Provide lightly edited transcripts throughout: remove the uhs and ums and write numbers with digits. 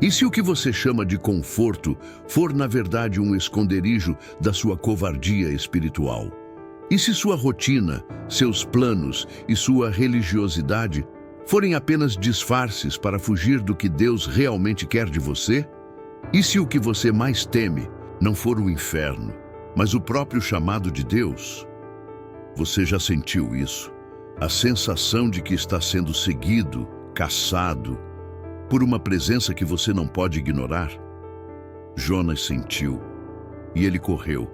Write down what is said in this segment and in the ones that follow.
E se o que você chama de conforto for, na verdade, um esconderijo da sua covardia espiritual? E se sua rotina, seus planos e sua religiosidade forem apenas disfarces para fugir do que Deus realmente quer de você? E se o que você mais teme não for o inferno, mas o próprio chamado de Deus? Você já sentiu isso? A sensação de que está sendo seguido, caçado, por uma presença que você não pode ignorar? Jonas sentiu, e ele correu,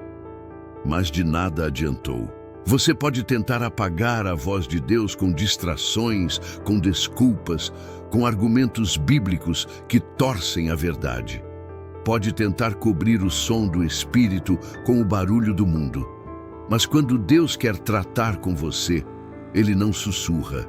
mas de nada adiantou. Você pode tentar apagar a voz de Deus com distrações, com desculpas, com argumentos bíblicos que torcem a verdade. Pode tentar cobrir o som do Espírito com o barulho do mundo. Mas quando Deus quer tratar com você, Ele não sussurra.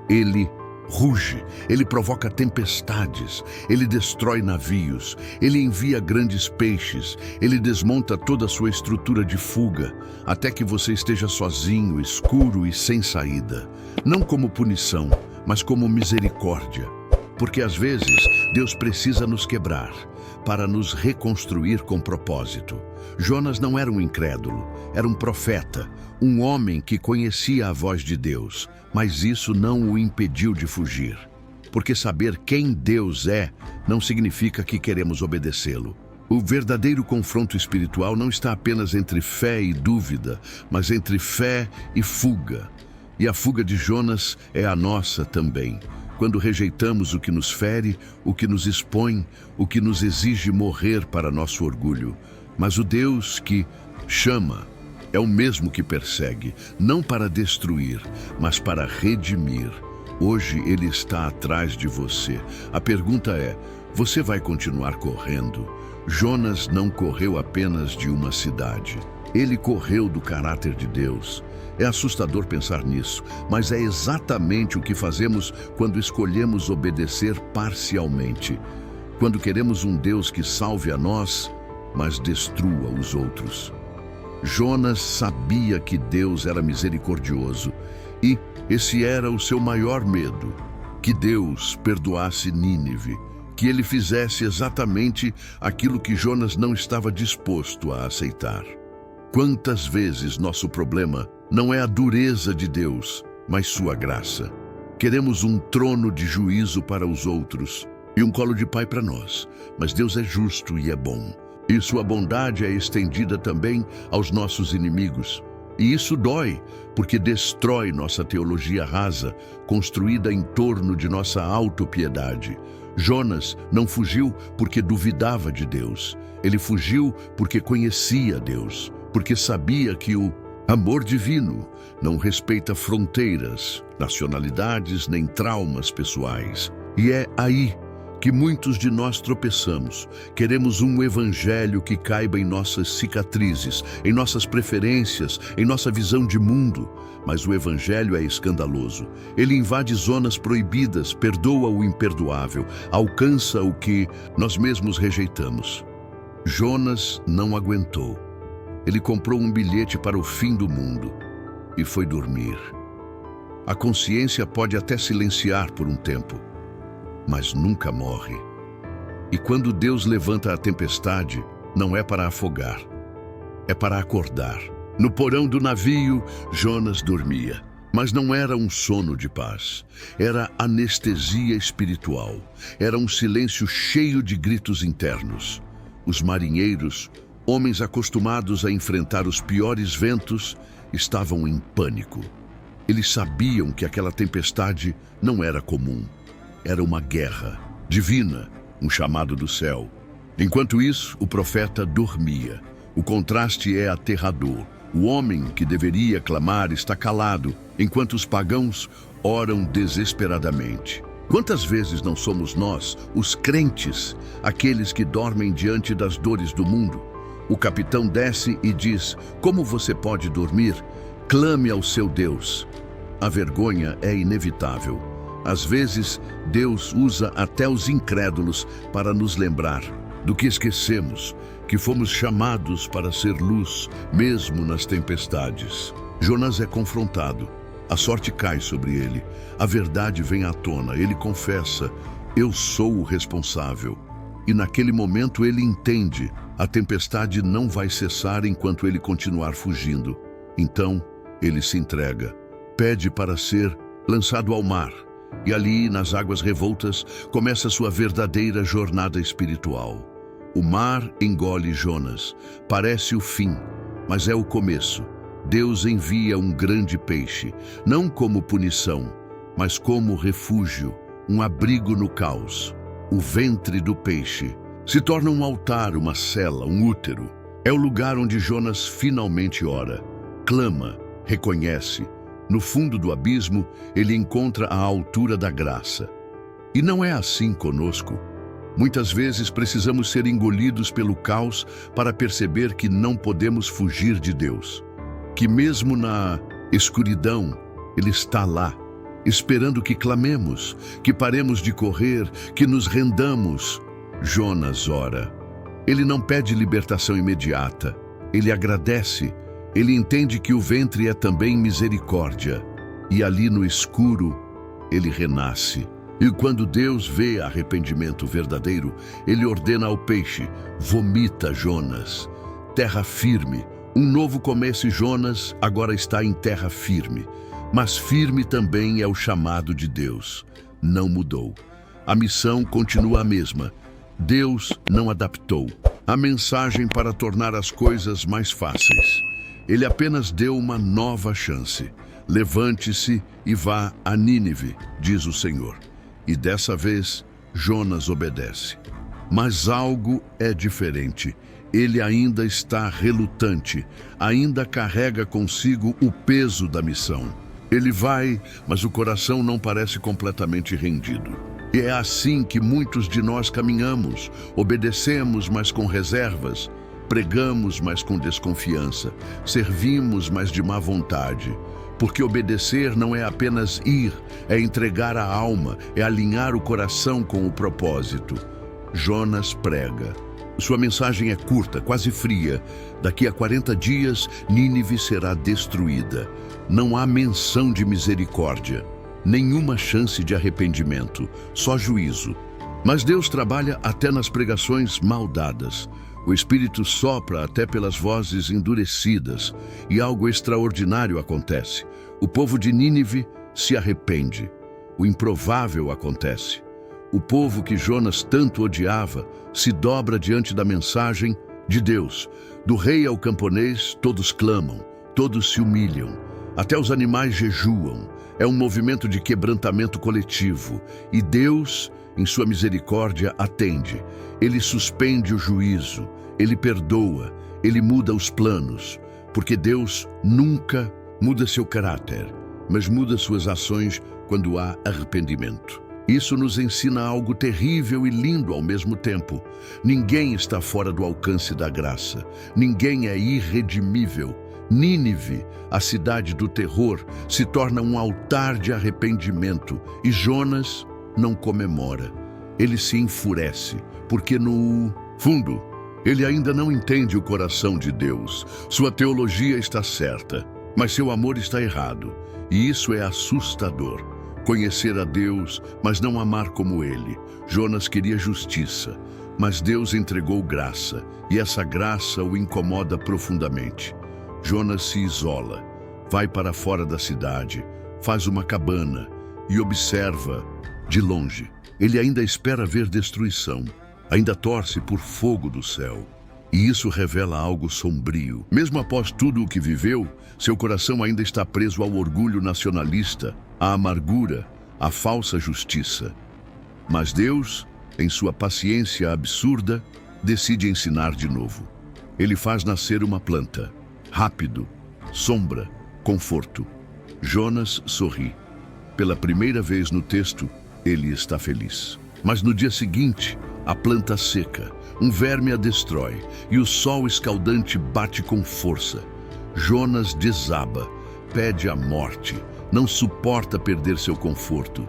Ele ruge, Ele provoca tempestades, Ele destrói navios, Ele envia grandes peixes, Ele desmonta toda a sua estrutura de fuga, até que você esteja sozinho, escuro e sem saída. Não como punição, mas como misericórdia. Porque às vezes Deus precisa nos quebrar para nos reconstruir com propósito. Jonas não era um incrédulo, era um profeta, um homem que conhecia a voz de Deus, mas isso não o impediu de fugir. Porque saber quem Deus é não significa que queremos obedecê-lo. O verdadeiro confronto espiritual não está apenas entre fé e dúvida, mas entre fé e fuga. E a fuga de Jonas é a nossa também. Quando rejeitamos o que nos fere, o que nos expõe, o que nos exige morrer para nosso orgulho. Mas o Deus que chama é o mesmo que persegue, não para destruir, mas para redimir. Hoje Ele está atrás de você. A pergunta é, você vai continuar correndo? Jonas não correu apenas de uma cidade. Ele correu do caráter de Deus. É assustador pensar nisso, mas é exatamente o que fazemos quando escolhemos obedecer parcialmente. Quando queremos um Deus que salve a nós, mas destrua os outros. Jonas sabia que Deus era misericordioso e esse era o seu maior medo, que Deus perdoasse Nínive, que ele fizesse exatamente aquilo que Jonas não estava disposto a aceitar. Quantas vezes nosso problema não é a dureza de Deus, mas sua graça. Queremos um trono de juízo para os outros e um colo de pai para nós, mas Deus é justo e é bom. E sua bondade é estendida também aos nossos inimigos. E isso dói, porque destrói nossa teologia rasa, construída em torno de nossa autopiedade. Jonas não fugiu porque duvidava de Deus. Ele fugiu porque conhecia Deus, porque sabia que o amor divino não respeita fronteiras, nacionalidades nem traumas pessoais. E é aí que muitos de nós tropeçamos. Queremos um evangelho que caiba em nossas cicatrizes, em nossas preferências, em nossa visão de mundo. Mas o evangelho é escandaloso. Ele invade zonas proibidas, perdoa o imperdoável, alcança o que nós mesmos rejeitamos. Jonas não aguentou. Ele comprou um bilhete para o fim do mundo e foi dormir. A consciência pode até silenciar por um tempo, mas nunca morre. E quando Deus levanta a tempestade, não é para afogar, é para acordar. No porão do navio, Jonas dormia, mas não era um sono de paz. Era anestesia espiritual. Era um silêncio cheio de gritos internos. Os marinheiros, homens acostumados a enfrentar os piores ventos, estavam em pânico. Eles sabiam que aquela tempestade não era comum. Era uma guerra divina, um chamado do céu. Enquanto isso, o profeta dormia. O contraste é aterrador. O homem que deveria clamar está calado, enquanto os pagãos oram desesperadamente. Quantas vezes não somos nós, os crentes, aqueles que dormem diante das dores do mundo? O capitão desce e diz: como você pode dormir? Clame ao seu Deus. A vergonha é inevitável. Às vezes, Deus usa até os incrédulos para nos lembrar do que esquecemos, que fomos chamados para ser luz, mesmo nas tempestades. Jonas é confrontado. A sorte cai sobre ele. A verdade vem à tona. Ele confessa: eu sou o responsável. E naquele momento ele entende, a tempestade não vai cessar enquanto ele continuar fugindo. Então, ele se entrega, pede para ser lançado ao mar. E ali, nas águas revoltas, começa sua verdadeira jornada espiritual. O mar engole Jonas. Parece o fim, mas é o começo. Deus envia um grande peixe, não como punição, mas como refúgio, um abrigo no caos. O ventre do peixe se torna um altar, uma cela, um útero. É o lugar onde Jonas finalmente ora, clama, reconhece. No fundo do abismo, ele encontra a altura da graça. E não é assim conosco. Muitas vezes precisamos ser engolidos pelo caos para perceber que não podemos fugir de Deus. Que mesmo na escuridão, Ele está lá, esperando que clamemos, que paremos de correr, que nos rendamos. Jonas ora. Ele não pede libertação imediata. Ele agradece. Ele entende que o ventre é também misericórdia. E ali no escuro, ele renasce. E quando Deus vê arrependimento verdadeiro, ele ordena ao peixe: vomita Jonas. Terra firme. Um novo começo, e Jonas agora está em terra firme. Mas firme também é o chamado de Deus. Não mudou. A missão continua a mesma. Deus não adaptou a mensagem para tornar as coisas mais fáceis. Ele apenas deu uma nova chance. Levante-se e vá a Nínive, diz o Senhor. E dessa vez, Jonas obedece. Mas algo é diferente. Ele ainda está relutante, ainda carrega consigo o peso da missão. Ele vai, mas o coração não parece completamente rendido. E é assim que muitos de nós caminhamos, obedecemos, mas com reservas, pregamos, mas com desconfiança, servimos, mas de má vontade. Porque obedecer não é apenas ir, é entregar a alma, é alinhar o coração com o propósito. Jonas prega. Sua mensagem é curta, quase fria. Daqui a 40 dias, Nínive será destruída. Não há menção de misericórdia, nenhuma chance de arrependimento, só juízo. Mas Deus trabalha até nas pregações mal dadas. O Espírito sopra até pelas vozes endurecidas, e algo extraordinário acontece. O povo de Nínive se arrepende. O improvável acontece. O povo que Jonas tanto odiava se dobra diante da mensagem de Deus. Do rei ao camponês, todos clamam, todos se humilham. Até os animais jejuam. É um movimento de quebrantamento coletivo. E Deus, em sua misericórdia, atende. Ele suspende o juízo. Ele perdoa. Ele muda os planos. Porque Deus nunca muda seu caráter, mas muda suas ações quando há arrependimento. Isso nos ensina algo terrível e lindo ao mesmo tempo. Ninguém está fora do alcance da graça. Ninguém é irredimível. Nínive, a cidade do terror, se torna um altar de arrependimento, e Jonas não comemora. Ele se enfurece, porque no fundo, ele ainda não entende o coração de Deus. Sua teologia está certa, mas seu amor está errado, e isso é assustador. Conhecer a Deus, mas não amar como Ele. Jonas queria justiça, mas Deus entregou graça, e essa graça o incomoda profundamente. Jonas se isola, vai para fora da cidade, faz uma cabana e observa de longe. Ele ainda espera ver destruição, ainda torce por fogo do céu. E isso revela algo sombrio. Mesmo após tudo o que viveu, seu coração ainda está preso ao orgulho nacionalista, à amargura, à falsa justiça. Mas Deus, em sua paciência absurda, decide ensinar de novo. Ele faz nascer uma planta. Rápido, sombra, conforto. Jonas sorri. Pela primeira vez no texto, ele está feliz. Mas no dia seguinte, a planta seca, um verme a destrói, e o sol escaldante bate com força. Jonas desaba, pede a morte, não suporta perder seu conforto.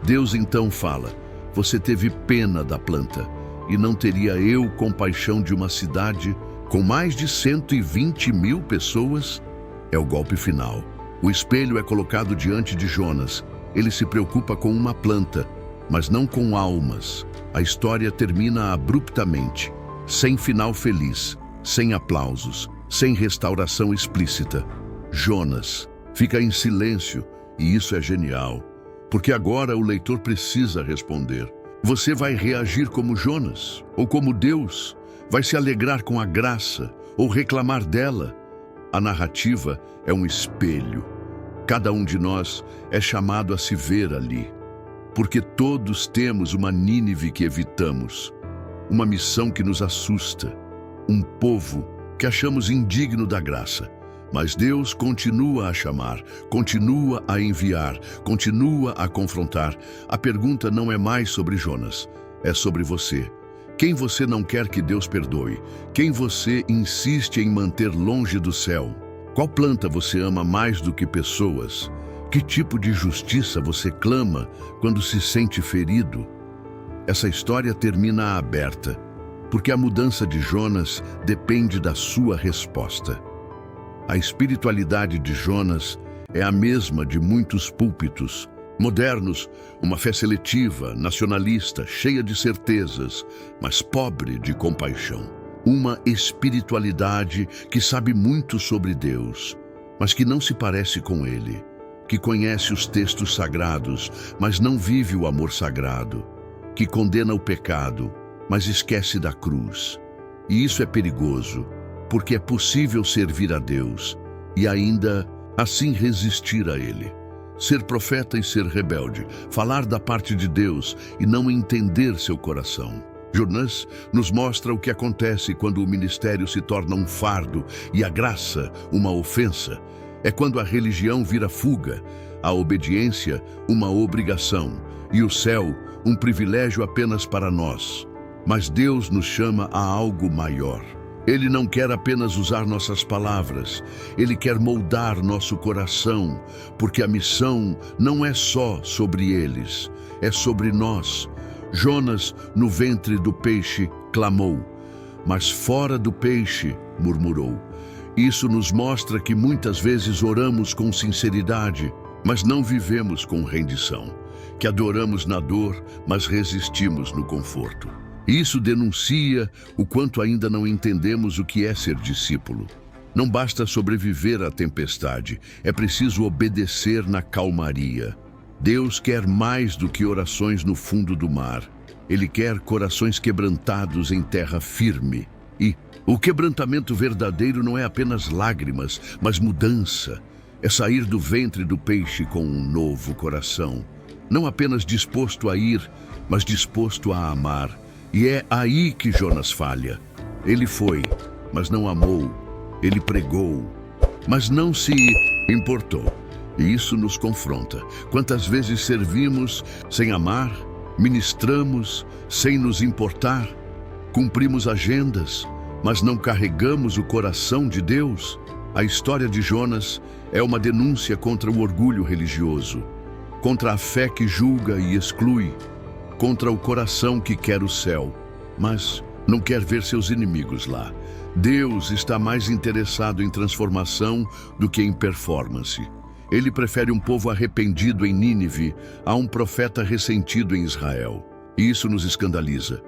Deus então fala: você teve pena da planta, e não teria eu compaixão de uma cidade com mais de 120.000 pessoas? É o golpe final. O espelho é colocado diante de Jonas. Ele se preocupa com uma planta, mas não com almas. A história termina abruptamente, sem final feliz, sem aplausos, sem restauração explícita. Jonas fica em silêncio, e isso é genial, porque agora o leitor precisa responder. Você vai reagir como Jonas, ou como Deus? Vai se alegrar com a graça, ou reclamar dela? A narrativa é um espelho. Cada um de nós é chamado a se ver ali, porque todos temos uma Nínive que evitamos, uma missão que nos assusta, um povo que achamos indigno da graça. Mas Deus continua a chamar, continua a enviar, continua a confrontar. A pergunta não é mais sobre Jonas, é sobre você. Quem você não quer que Deus perdoe? Quem você insiste em manter longe do céu? Qual planta você ama mais do que pessoas? Que tipo de justiça você clama quando se sente ferido? Essa história termina aberta, porque a mudança de Jonas depende da sua resposta. A espiritualidade de Jonas é a mesma de muitos púlpitos modernos, uma fé seletiva, nacionalista, cheia de certezas, mas pobre de compaixão. Uma espiritualidade que sabe muito sobre Deus, mas que não se parece com Ele, que conhece os textos sagrados, mas não vive o amor sagrado, que condena o pecado, mas esquece da cruz. E isso é perigoso, porque é possível servir a Deus e ainda assim resistir a Ele. Ser profeta e ser rebelde, falar da parte de Deus e não entender seu coração. Jonas nos mostra o que acontece quando o ministério se torna um fardo e a graça uma ofensa. É quando a religião vira fuga, a obediência uma obrigação e o céu um privilégio apenas para nós. Mas Deus nos chama a algo maior. Ele não quer apenas usar nossas palavras, Ele quer moldar nosso coração, porque a missão não é só sobre eles, é sobre nós. Jonas, no ventre do peixe, clamou, mas fora do peixe, murmurou. Isso nos mostra que muitas vezes oramos com sinceridade, mas não vivemos com rendição, que adoramos na dor, mas resistimos no conforto. Isso denuncia o quanto ainda não entendemos o que é ser discípulo. Não basta sobreviver à tempestade, é preciso obedecer na calmaria. Deus quer mais do que orações no fundo do mar. Ele quer corações quebrantados em terra firme. E o quebrantamento verdadeiro não é apenas lágrimas, mas mudança. É sair do ventre do peixe com um novo coração. Não apenas disposto a ir, mas disposto a amar. E é aí que Jonas falha. Ele foi, mas não amou. Ele pregou, mas não se importou. E isso nos confronta. Quantas vezes servimos sem amar, ministramos sem nos importar, cumprimos agendas, mas não carregamos o coração de Deus? A história de Jonas é uma denúncia contra o orgulho religioso, contra a fé que julga e exclui, contra o coração que quer o céu, mas não quer ver seus inimigos lá. Deus está mais interessado em transformação do que em performance. Ele prefere um povo arrependido em Nínive a um profeta ressentido em Israel. E isso nos escandaliza,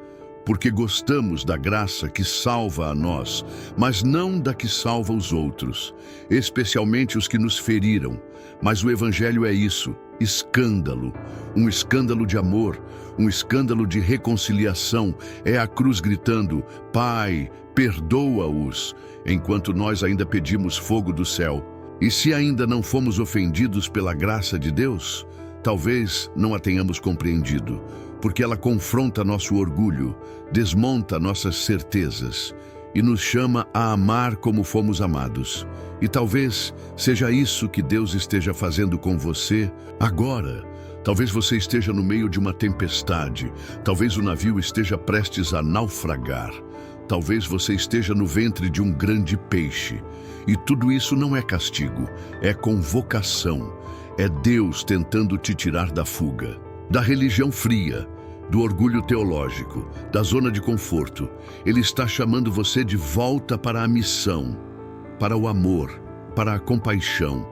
porque gostamos da graça que salva a nós, mas não da que salva os outros, especialmente os que nos feriram. Mas o Evangelho é isso, escândalo, um escândalo de amor, um escândalo de reconciliação. É a cruz gritando, Pai, perdoa-os, enquanto nós ainda pedimos fogo do céu. E se ainda não fomos ofendidos pela graça de Deus, talvez não a tenhamos compreendido, porque ela confronta nosso orgulho, desmonta nossas certezas e nos chama a amar como fomos amados. E talvez seja isso que Deus esteja fazendo com você agora. Talvez você esteja no meio de uma tempestade, talvez o navio esteja prestes a naufragar, talvez você esteja no ventre de um grande peixe. E tudo isso não é castigo, é convocação, é Deus tentando te tirar da fuga, da religião fria, do orgulho teológico, da zona de conforto. Ele está chamando você de volta para a missão, para o amor, para a compaixão.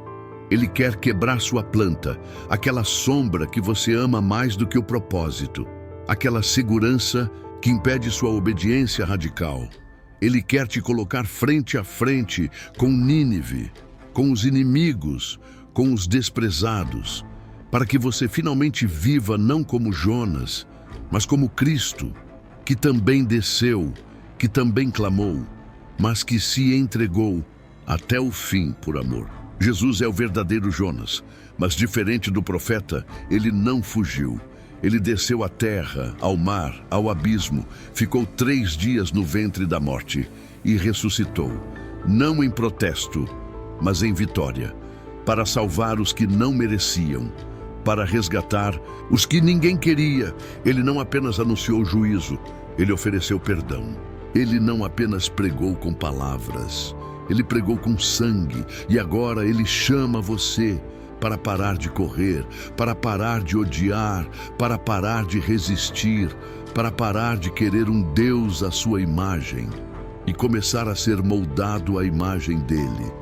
Ele quer quebrar sua planta, aquela sombra que você ama mais do que o propósito, aquela segurança que impede sua obediência radical. Ele quer te colocar frente a frente com Nínive, com os inimigos, com os desprezados, para que você finalmente viva não como Jonas, mas como Cristo, que também desceu, que também clamou, mas que se entregou até o fim por amor. Jesus é o verdadeiro Jonas, mas diferente do profeta, ele não fugiu. Ele desceu à terra, ao mar, ao abismo, ficou 3 dias no ventre da morte e ressuscitou, não em protesto, mas em vitória, para salvar os que não mereciam, para resgatar os que ninguém queria. Ele não apenas anunciou juízo, ele ofereceu perdão. Ele não apenas pregou com palavras, ele pregou com sangue, e agora ele chama você para parar de correr, para parar de odiar, para parar de resistir, para parar de querer um Deus à sua imagem e começar a ser moldado à imagem dele.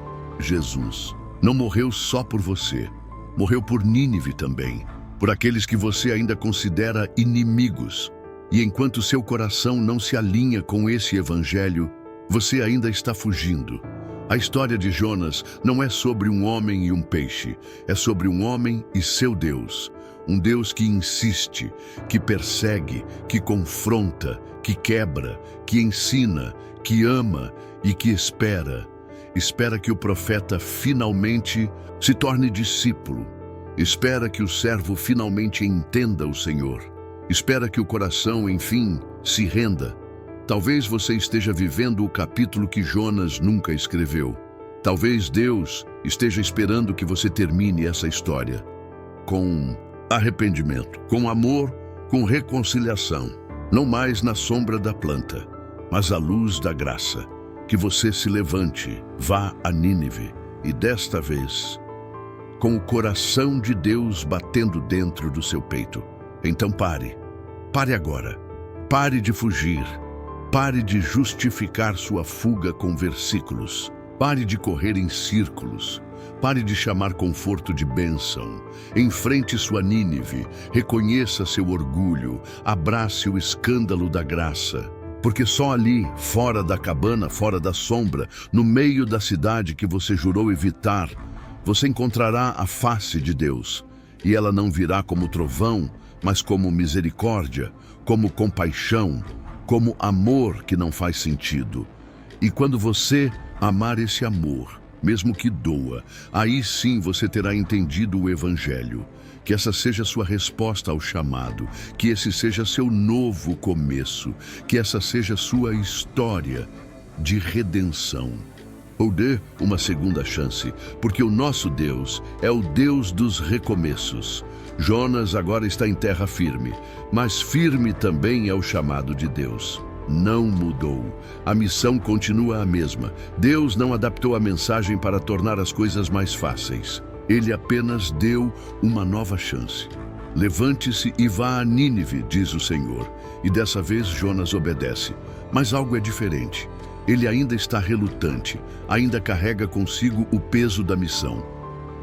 Jesus não morreu só por você, morreu por Nínive também, por aqueles que você ainda considera inimigos. E enquanto seu coração não se alinha com esse evangelho, você ainda está fugindo. A história de Jonas não é sobre um homem e um peixe, é sobre um homem e seu Deus. Um Deus que insiste, que persegue, que confronta, que quebra, que ensina, que ama e que espera. Espera que o profeta finalmente se torne discípulo. Espera que o servo finalmente entenda o Senhor. Espera que o coração, enfim, se renda. Talvez você esteja vivendo o capítulo que Jonas nunca escreveu. Talvez Deus esteja esperando que você termine essa história com arrependimento, com amor, com reconciliação. Não mais na sombra da planta, mas à luz da graça. Que você se levante, vá a Nínive e desta vez, com o coração de Deus batendo dentro do seu peito. Então pare agora. Pare de fugir. Pare de justificar sua fuga com versículos. Pare de correr em círculos. Pare de chamar conforto de bênção. Enfrente sua Nínive. Reconheça seu orgulho. Abrace o escândalo da graça. Porque só ali, fora da cabana, fora da sombra, no meio da cidade que você jurou evitar, você encontrará a face de Deus. E ela não virá como trovão, mas como misericórdia, como compaixão, como amor que não faz sentido. E quando você amar esse amor, mesmo que doa, aí sim você terá entendido o Evangelho. Que essa seja sua resposta ao chamado, que esse seja seu novo começo, que essa seja sua história de redenção. Ou dê uma segunda chance, porque o nosso Deus é o Deus dos recomeços. Jonas agora está em terra firme, mas firme também é o chamado de Deus. Não mudou. A missão continua a mesma. Deus não adaptou a mensagem para tornar as coisas mais fáceis. Ele apenas deu uma nova chance. Levante-se e vá a Nínive, diz o Senhor. E dessa vez Jonas obedece. Mas algo é diferente. Ele ainda está relutante, ainda carrega consigo o peso da missão.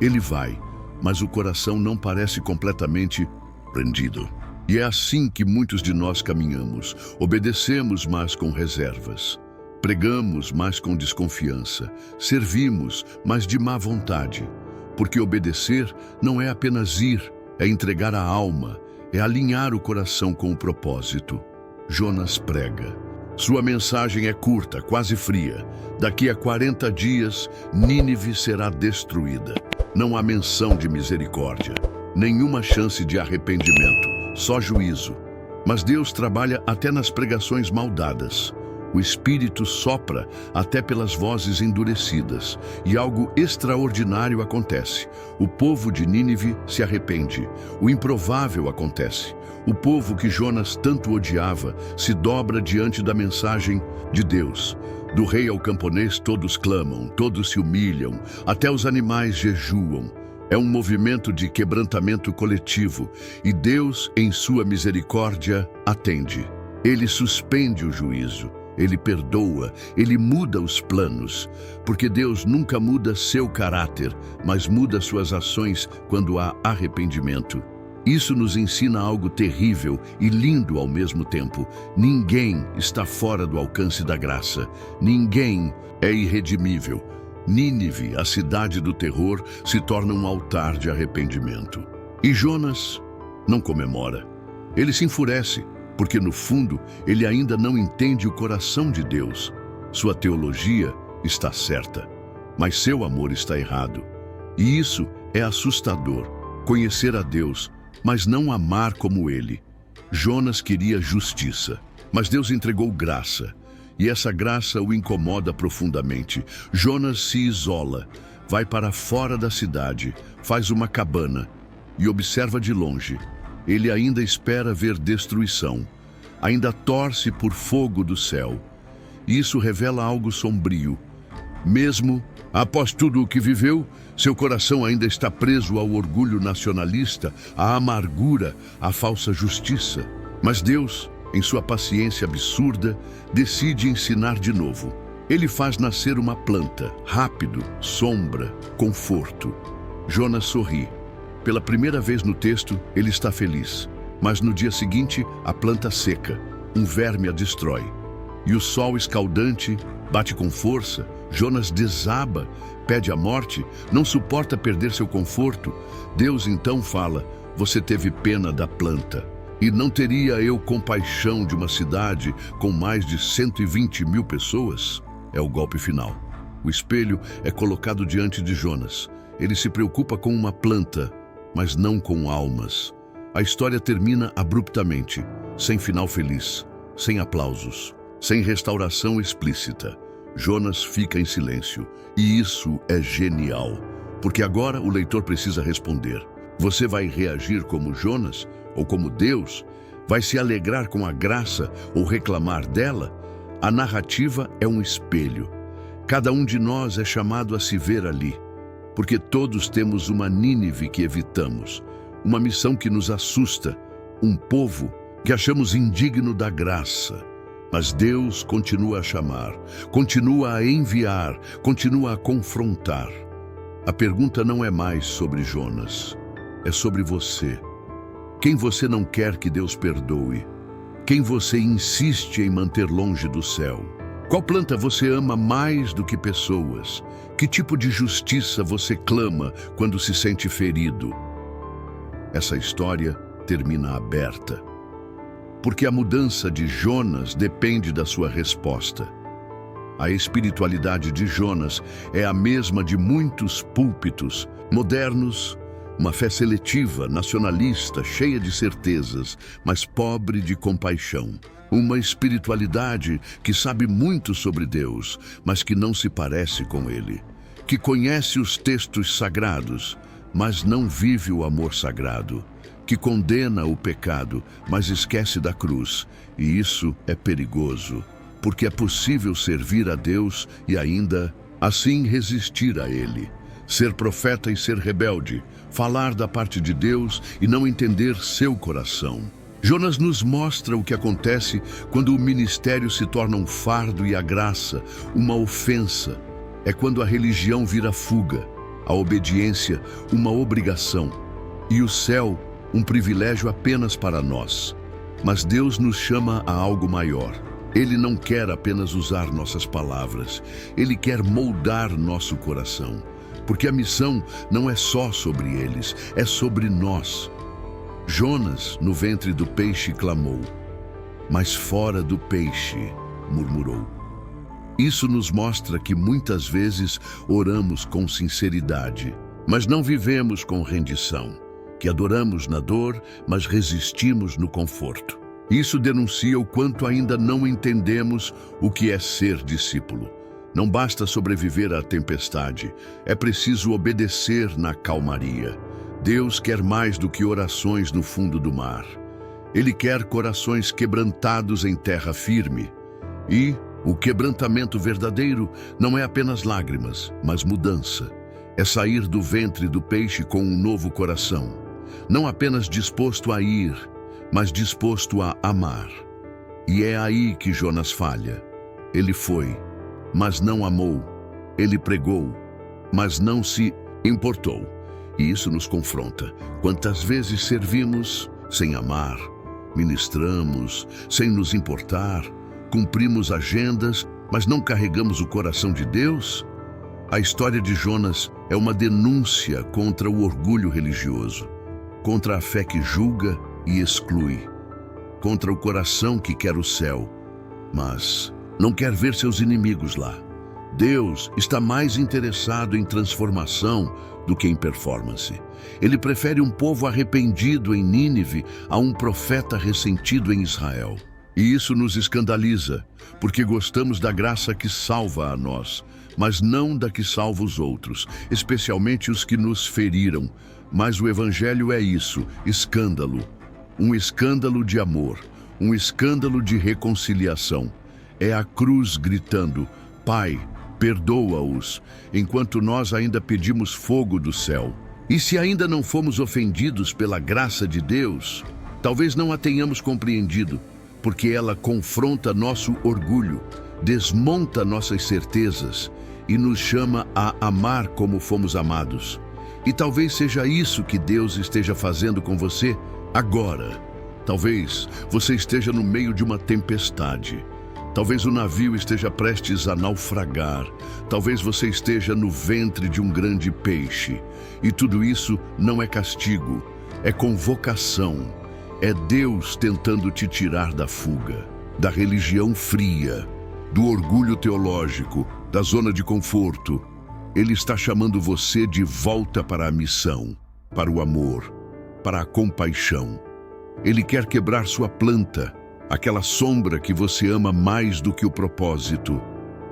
Ele vai, mas o coração não parece completamente rendido. E é assim que muitos de nós caminhamos. Obedecemos, mas com reservas. Pregamos, mas com desconfiança. Servimos, mas de má vontade. Porque obedecer não é apenas ir, é entregar a alma, é alinhar o coração com o propósito. Jonas prega. Sua mensagem é curta, quase fria. Daqui a 40 dias, Nínive será destruída. Não há menção de misericórdia, nenhuma chance de arrependimento, só juízo. Mas Deus trabalha até nas pregações maldadas. O Espírito sopra até pelas vozes endurecidas, e algo extraordinário acontece. O povo de Nínive se arrepende. O improvável acontece. O povo que Jonas tanto odiava se dobra diante da mensagem de Deus. Do rei ao camponês todos clamam, todos se humilham, até os animais jejuam. É um movimento de quebrantamento coletivo, e Deus, em sua misericórdia, atende. Ele suspende o juízo. Ele perdoa, Ele muda os planos, porque Deus nunca muda seu caráter, mas muda suas ações quando há arrependimento. Isso nos ensina algo terrível e lindo ao mesmo tempo. Ninguém está fora do alcance da graça. Ninguém é irredimível. Nínive, a cidade do terror, se torna um altar de arrependimento. E Jonas não comemora. Ele se enfurece, porque no fundo ele ainda não entende o coração de Deus. Sua teologia está certa, mas seu amor está errado. E isso é assustador, conhecer a Deus, mas não amar como Ele. Jonas queria justiça, mas Deus entregou graça, e essa graça o incomoda profundamente. Jonas se isola, vai para fora da cidade, faz uma cabana e observa de longe. Ele ainda espera ver destruição, ainda torce por fogo do céu. Isso revela algo sombrio. Mesmo após tudo o que viveu, seu coração ainda está preso ao orgulho nacionalista, à amargura, à falsa justiça. Mas Deus, em sua paciência absurda, decide ensinar de novo. Ele faz nascer uma planta, rápido, sombra, conforto. Jonas sorri. Pela primeira vez no texto, ele está feliz. Mas no dia seguinte, a planta seca, um verme a destrói. E o sol escaldante bate com força. Jonas desaba, pede a morte, não suporta perder seu conforto. Deus então fala: você teve pena da planta. E não teria eu compaixão de uma cidade com mais de 120 mil pessoas? É o golpe final. O espelho é colocado diante de Jonas. Ele se preocupa com uma planta, mas não com almas. A história termina abruptamente, sem final feliz, sem aplausos, sem restauração explícita. Jonas fica em silêncio, e isso é genial, porque agora o leitor precisa responder. Você vai reagir como Jonas ou como Deus? Vai se alegrar com a graça ou reclamar dela? A narrativa é um espelho. Cada um de nós é chamado a se ver ali, porque todos temos uma Nínive que evitamos, uma missão que nos assusta, um povo que achamos indigno da graça. Mas Deus continua a chamar, continua a enviar, continua a confrontar. A pergunta não é mais sobre Jonas, é sobre você. Quem você não quer que Deus perdoe? Quem você insiste em manter longe do céu? Qual planta você ama mais do que pessoas? Que tipo de justiça você clama quando se sente ferido? Essa história termina aberta, porque a mudança de Jonas depende da sua resposta. A espiritualidade de Jonas é a mesma de muitos púlpitos modernos, uma fé seletiva, nacionalista, cheia de certezas, mas pobre de compaixão. Uma espiritualidade que sabe muito sobre Deus, mas que não se parece com Ele. Que conhece os textos sagrados, mas não vive o amor sagrado. Que condena o pecado, mas esquece da cruz. E isso é perigoso, porque é possível servir a Deus e ainda assim resistir a Ele. Ser profeta e ser rebelde, falar da parte de Deus e não entender seu coração. Jonas nos mostra o que acontece quando o ministério se torna um fardo e a graça uma ofensa. É quando a religião vira fuga, a obediência uma obrigação e o céu um privilégio apenas para nós. Mas Deus nos chama a algo maior. Ele não quer apenas usar nossas palavras, Ele quer moldar nosso coração. Porque a missão não é só sobre eles, é sobre nós. Jonas, no ventre do peixe, clamou, mas fora do peixe, murmurou. Isso nos mostra que muitas vezes oramos com sinceridade, mas não vivemos com rendição, que adoramos na dor, mas resistimos no conforto. Isso denuncia o quanto ainda não entendemos o que é ser discípulo. Não basta sobreviver à tempestade, é preciso obedecer na calmaria. Deus quer mais do que orações no fundo do mar. Ele quer corações quebrantados em terra firme. E o quebrantamento verdadeiro não é apenas lágrimas, mas mudança. É sair do ventre do peixe com um novo coração. Não apenas disposto a ir, mas disposto a amar. E é aí que Jonas falha. ele foi, mas não amou. Ele pregou, mas não se importou. E isso nos confronta. Quantas vezes servimos sem amar, ministramos sem nos importar, cumprimos agendas, mas não carregamos o coração de Deus? A história de Jonas é uma denúncia contra o orgulho religioso, contra a fé que julga e exclui, contra o coração que quer o céu, mas não quer ver seus inimigos lá. Deus está mais interessado em transformação do que em performance. Ele prefere um povo arrependido em Nínive a um profeta ressentido em Israel. E isso nos escandaliza, porque gostamos da graça que salva a nós, mas não da que salva os outros, especialmente os que nos feriram. Mas o Evangelho é isso, escândalo. Um escândalo de amor, um escândalo de reconciliação. É a cruz gritando: Pai, perdoa-os, enquanto nós ainda pedimos fogo do céu. E se ainda não fomos ofendidos pela graça de Deus, talvez não a tenhamos compreendido, porque ela confronta nosso orgulho, desmonta nossas certezas e nos chama a amar como fomos amados. E talvez seja isso que Deus esteja fazendo com você agora. Talvez você esteja no meio de uma tempestade. Talvez o navio esteja prestes a naufragar. Talvez você esteja no ventre de um grande peixe. E tudo isso não é castigo, é convocação. É Deus tentando te tirar da fuga, da religião fria, do orgulho teológico, da zona de conforto. Ele está chamando você de volta para a missão, para o amor, para a compaixão. Ele quer quebrar sua planta, aquela sombra que você ama mais do que o propósito,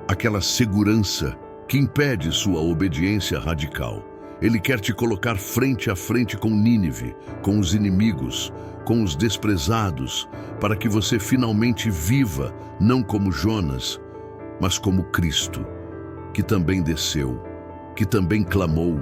aquela segurança que impede sua obediência radical. Ele quer te colocar frente a frente com Nínive, com os inimigos, com os desprezados, para que você finalmente viva, não como Jonas, mas como Cristo, que também desceu, que também clamou,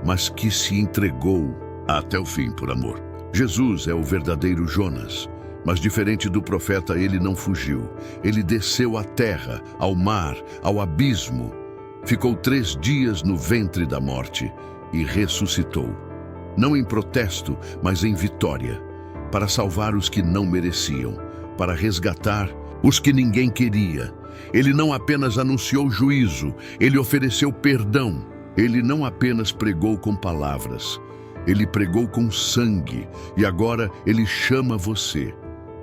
mas que se entregou até o fim por amor. Jesus é o verdadeiro Jonas, mas diferente do profeta, ele não fugiu. Ele desceu à terra, ao mar, ao abismo. Ficou 3 dias no ventre da morte e ressuscitou. Não em protesto, mas em vitória, para salvar os que não mereciam, para resgatar os que ninguém queria. Ele não apenas anunciou juízo, ele ofereceu perdão. Ele não apenas pregou com palavras, ele pregou com sangue. E agora ele chama você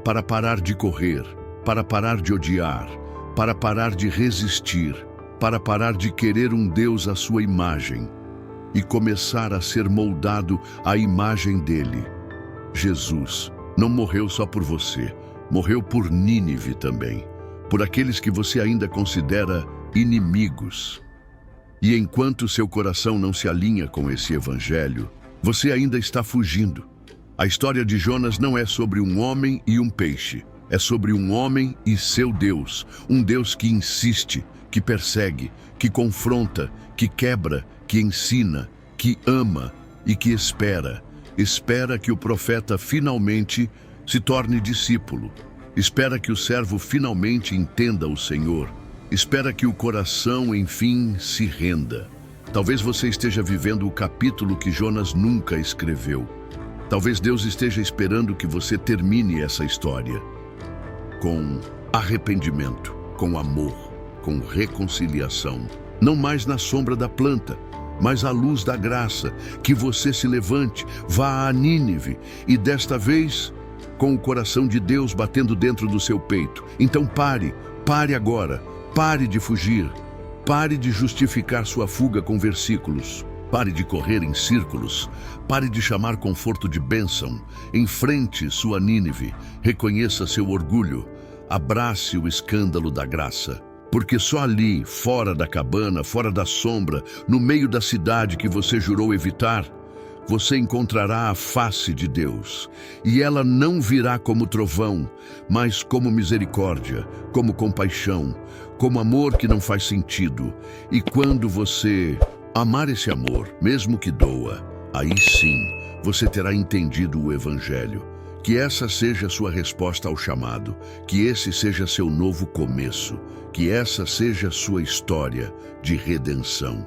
para parar de correr, para parar de odiar, para parar de resistir, para parar de querer um Deus à sua imagem e começar a ser moldado à imagem dele. Jesus não morreu só por você, morreu por Nínive também, por aqueles que você ainda considera inimigos. E enquanto seu coração não se alinha com esse evangelho, você ainda está fugindo. A história de Jonas não é sobre um homem e um peixe. É sobre um homem e seu Deus. Um Deus que insiste, que persegue, que confronta, que quebra, que ensina, que ama e que espera. Espera que o profeta finalmente se torne discípulo. Espera que o servo finalmente entenda o Senhor. Espera que o coração, enfim, se renda. Talvez você esteja vivendo o capítulo que Jonas nunca escreveu. Talvez Deus esteja esperando que você termine essa história com arrependimento, com amor, com reconciliação. Não mais na sombra da planta, mas à luz da graça. Que você se levante, vá a Nínive e desta vez com o coração de Deus batendo dentro do seu peito. Então pare agora, pare de fugir, pare de justificar sua fuga com versículos. Pare de correr em círculos, pare de chamar conforto de bênção. Enfrente sua Nínive, reconheça seu orgulho, abrace o escândalo da graça. Porque só ali, fora da cabana, fora da sombra, no meio da cidade que você jurou evitar, você encontrará a face de Deus. E ela não virá como trovão, mas como misericórdia, como compaixão, como amor que não faz sentido. E quando você amar esse amor, mesmo que doa, aí sim você terá entendido o Evangelho, Que essa seja sua resposta ao chamado, que esse seja seu novo começo, que essa seja sua história de redenção.